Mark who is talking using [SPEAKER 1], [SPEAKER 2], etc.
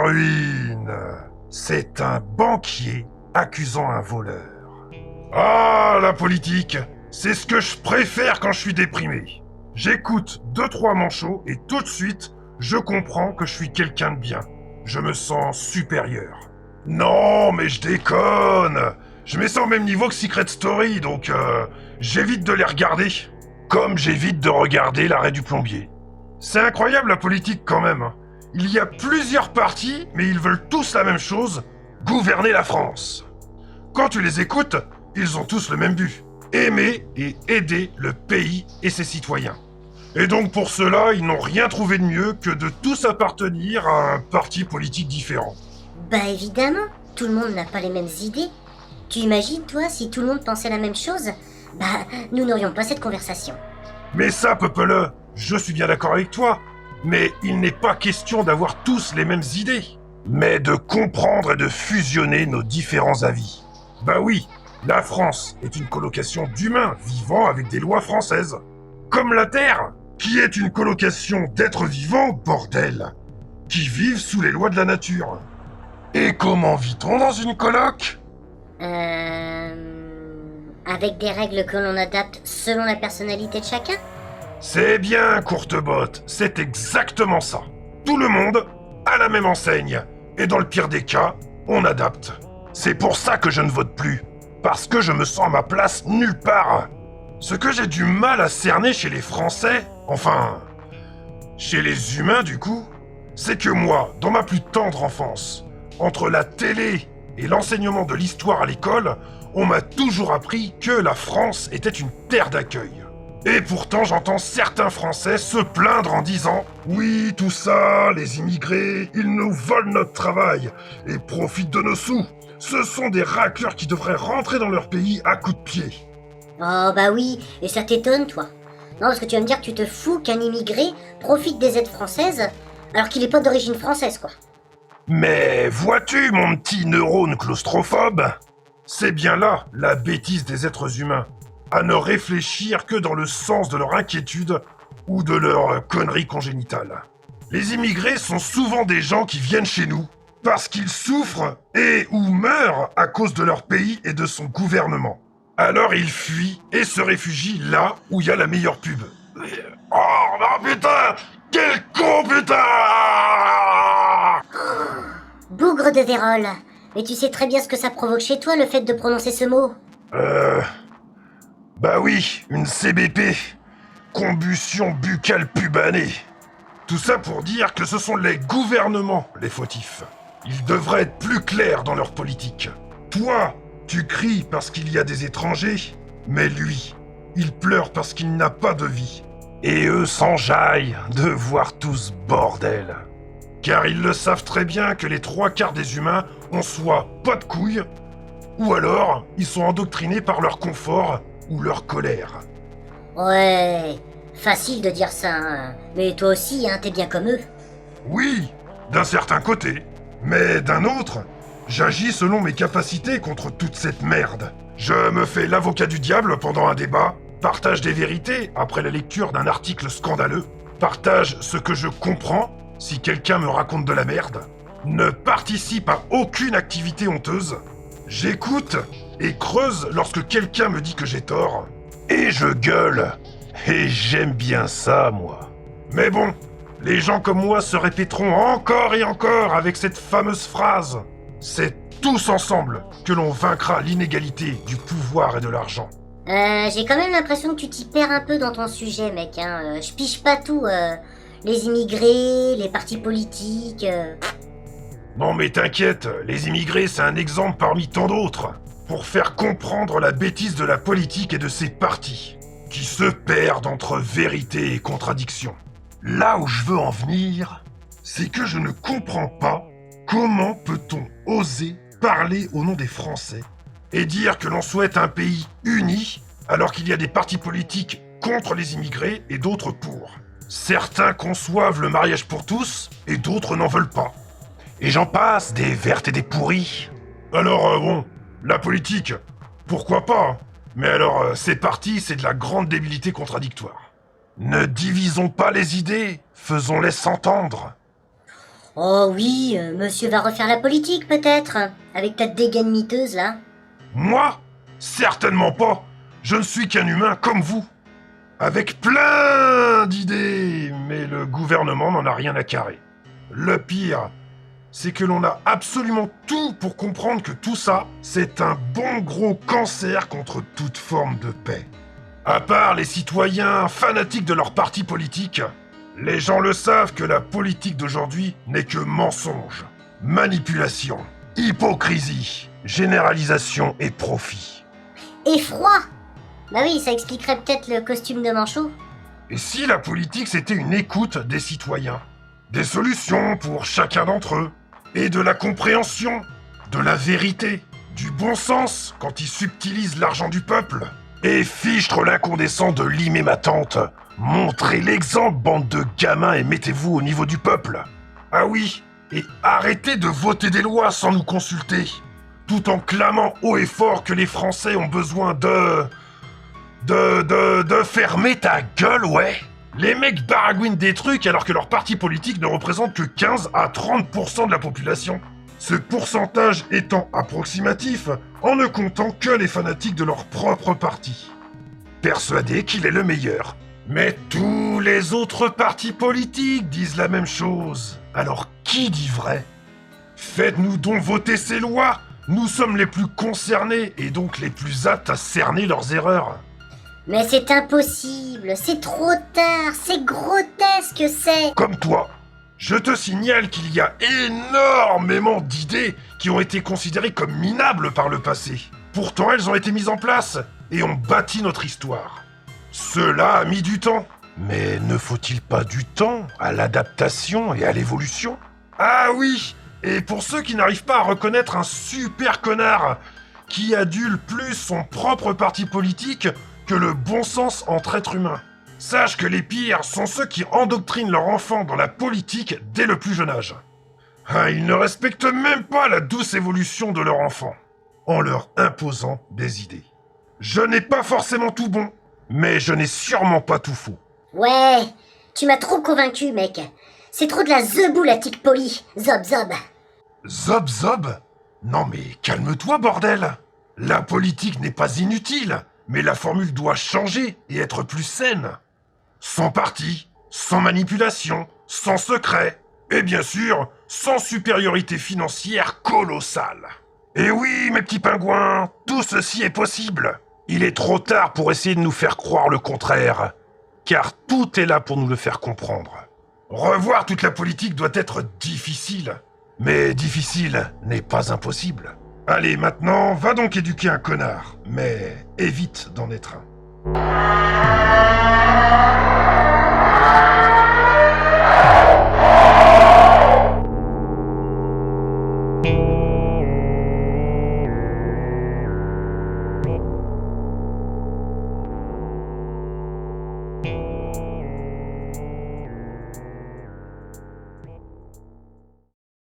[SPEAKER 1] ruine. C'est un banquier accusant un voleur. Ah, la politique, c'est ce que je préfère quand je suis déprimé. J'écoute 2-3 manchots et tout de suite, je comprends que je suis quelqu'un de bien. Je me sens supérieur. Non, mais je déconne. Je mets ça au même niveau que Secret Story, donc j'évite de les regarder. Comme j'évite de regarder l'arrêt du plombier. C'est incroyable la politique quand même. Il y a plusieurs partis, mais ils veulent tous la même chose, gouverner la France. Quand tu les écoutes, ils ont tous le même but. Aimer et aider le pays et ses citoyens. Et donc pour cela, ils n'ont rien trouvé de mieux que de tous appartenir à un parti politique différent.
[SPEAKER 2] Bah évidemment, tout le monde n'a pas les mêmes idées. Tu imagines, toi, si tout le monde pensait la même chose, bah nous n'aurions pas cette conversation.
[SPEAKER 1] Mais ça, Peupele, je suis bien d'accord avec toi. Mais il n'est pas question d'avoir tous les mêmes idées, mais de comprendre et de fusionner nos différents avis. Bah oui, la France est une colocation d'humains vivant avec des lois françaises. Comme la Terre, qui est une colocation d'êtres vivants, bordel, qui vivent sous les lois de la nature. Et comment vit-on dans une coloc ?
[SPEAKER 2] Avec des règles que l'on adapte selon la personnalité de chacun ?
[SPEAKER 1] C'est bien, Courtebotte, c'est exactement ça. Tout le monde a la même enseigne, et dans le pire des cas, on adapte. C'est pour ça que je ne vote plus, parce que je me sens à ma place nulle part. Ce que j'ai du mal à cerner chez les Français, enfin, chez les humains du coup, c'est que moi, dans ma plus tendre enfance, entre la télé et l'enseignement de l'histoire à l'école, on m'a toujours appris que la France était une terre d'accueil. Et pourtant, j'entends certains Français se plaindre en disant « Oui, tout ça, les immigrés, ils nous volent notre travail et profitent de nos sous. Ce sont des racleurs qui devraient rentrer dans leur pays à coups de pied. »
[SPEAKER 2] Oh bah oui, et ça t'étonne, toi. Non, parce que tu vas me dire que tu te fous qu'un immigré profite des aides françaises alors qu'il est pas d'origine française, quoi.
[SPEAKER 1] Mais vois-tu, mon petit neurone claustrophobe ? C'est bien là la bêtise des êtres humains. À ne réfléchir que dans le sens de leur inquiétude ou de leur connerie congénitale. Les immigrés sont souvent des gens qui viennent chez nous parce qu'ils souffrent et ou meurent à cause de leur pays et de son gouvernement. Alors ils fuient et se réfugient là où il y a la meilleure pub. Oh putain! Quel con putain!
[SPEAKER 2] Bougre de Vérole. Mais tu sais très bien ce que ça provoque chez toi, le fait de prononcer ce mot.
[SPEAKER 1] Bah oui, une CBP. Combustion buccale pubanée. Tout ça pour dire que ce sont les gouvernements les fautifs. Ils devraient être plus clairs dans leur politique. Toi, tu cries parce qu'il y a des étrangers, mais lui, il pleure parce qu'il n'a pas de vie. Et eux s'enjaillent de voir tout ce bordel. Car ils le savent très bien que les 3/4 des humains ont soit pas de couilles, ou alors ils sont endoctrinés par leur confort ou leur colère.
[SPEAKER 2] Ouais, facile de dire ça, hein. Mais toi aussi, hein, t'es bien comme eux.
[SPEAKER 1] Oui, d'un certain côté, mais d'un autre, j'agis selon mes capacités contre toute cette merde. Je me fais l'avocat du diable pendant un débat, partage des vérités après la lecture d'un article scandaleux, partage ce que je comprends si quelqu'un me raconte de la merde, ne participe à aucune activité honteuse, j'écoute et creuse lorsque quelqu'un me dit que j'ai tort, et je gueule. Et j'aime bien ça, moi. Mais bon, les gens comme moi se répéteront encore et encore avec cette fameuse phrase. C'est tous ensemble que l'on vaincra l'inégalité du pouvoir et de l'argent.
[SPEAKER 2] J'ai quand même l'impression que tu t'y perds un peu dans ton sujet, mec, hein. Je pige pas tout, les immigrés, les partis politiques...
[SPEAKER 1] Non mais t'inquiète, les immigrés c'est un exemple parmi tant d'autres, pour faire comprendre la bêtise de la politique et de ses partis, qui se perdent entre vérité et contradiction. Là où je veux en venir, c'est que je ne comprends pas comment peut-on oser parler au nom des Français et dire que l'on souhaite un pays uni alors qu'il y a des partis politiques contre les immigrés et d'autres pour. Certains conçoivent le mariage pour tous et d'autres n'en veulent pas. Et j'en passe, des vertes et des pourries. Alors bon, la politique, pourquoi pas, hein. Mais alors ces partis, c'est de la grande débilité contradictoire. Ne divisons pas les idées, faisons-les s'entendre.
[SPEAKER 2] Oh oui, monsieur va refaire la politique peut-être, avec ta dégaine miteuse là.
[SPEAKER 1] Moi? Certainement pas. Je ne suis qu'un humain comme vous. Avec plein d'idées, mais le gouvernement n'en a rien à carrer. Le pire, c'est que l'on a absolument tout pour comprendre que tout ça, c'est un bon gros cancer contre toute forme de paix. À part les citoyens fanatiques de leur parti politique, les gens le savent que la politique d'aujourd'hui n'est que mensonge, manipulation, hypocrisie, généralisation et profit.
[SPEAKER 2] Et froid. Bah oui, ça expliquerait peut-être le costume de manchot.
[SPEAKER 1] Et si la politique c'était une écoute des citoyens, des solutions pour chacun d'entre eux, et de la compréhension, de la vérité, du bon sens quand ils subtilisent l'argent du peuple, et fichtre l'incandescent de limer ma tante, montrez l'exemple bande de gamins et mettez-vous au niveau du peuple. Ah oui, et arrêtez de voter des lois sans nous consulter, tout en clamant haut et fort que les Français ont besoin de fermer ta gueule, ouais. Les mecs baragouinent des trucs alors que leur parti politique ne représente que 15 à 30% de la population. Ce pourcentage étant approximatif en ne comptant que les fanatiques de leur propre parti. Persuadés qu'il est le meilleur. Mais tous les autres partis politiques disent la même chose. Alors qui dit vrai? Faites-nous donc voter ces lois. Nous sommes les plus concernés et donc les plus aptes à cerner leurs erreurs.
[SPEAKER 2] Mais c'est impossible, c'est trop tard, c'est grotesque, c'est...
[SPEAKER 1] Comme toi, je te signale qu'il y a énormément d'idées qui ont été considérées comme minables par le passé. Pourtant, elles ont été mises en place et ont bâti notre histoire. Cela a mis du temps. Mais ne faut-il pas du temps à l'adaptation et à l'évolution? Ah oui, et pour ceux qui n'arrivent pas à reconnaître un super connard qui adule plus son propre parti politique que le bon sens entre êtres humains. Sache que les pires sont ceux qui endoctrinent leur enfant dans la politique dès le plus jeune âge. Ah, ils ne respectent même pas la douce évolution de leur enfant, en leur imposant des idées. Je n'ai pas forcément tout bon, mais je n'ai sûrement pas tout faux.
[SPEAKER 2] Ouais, tu m'as trop convaincu, mec. C'est trop de la zeboulatique polie, zob zob.
[SPEAKER 1] Zob zob? Non mais calme-toi, bordel. La politique n'est pas inutile, mais la formule doit changer et être plus saine. Sans parti, sans manipulation, sans secret, et bien sûr, sans supériorité financière colossale. Et oui, mes petits pingouins, tout ceci est possible. Il est trop tard pour essayer de nous faire croire le contraire, car tout est là pour nous le faire comprendre. Revoir toute la politique doit être difficile, mais difficile n'est pas impossible. Allez, maintenant, va donc éduquer un connard, mais évite d'en être un.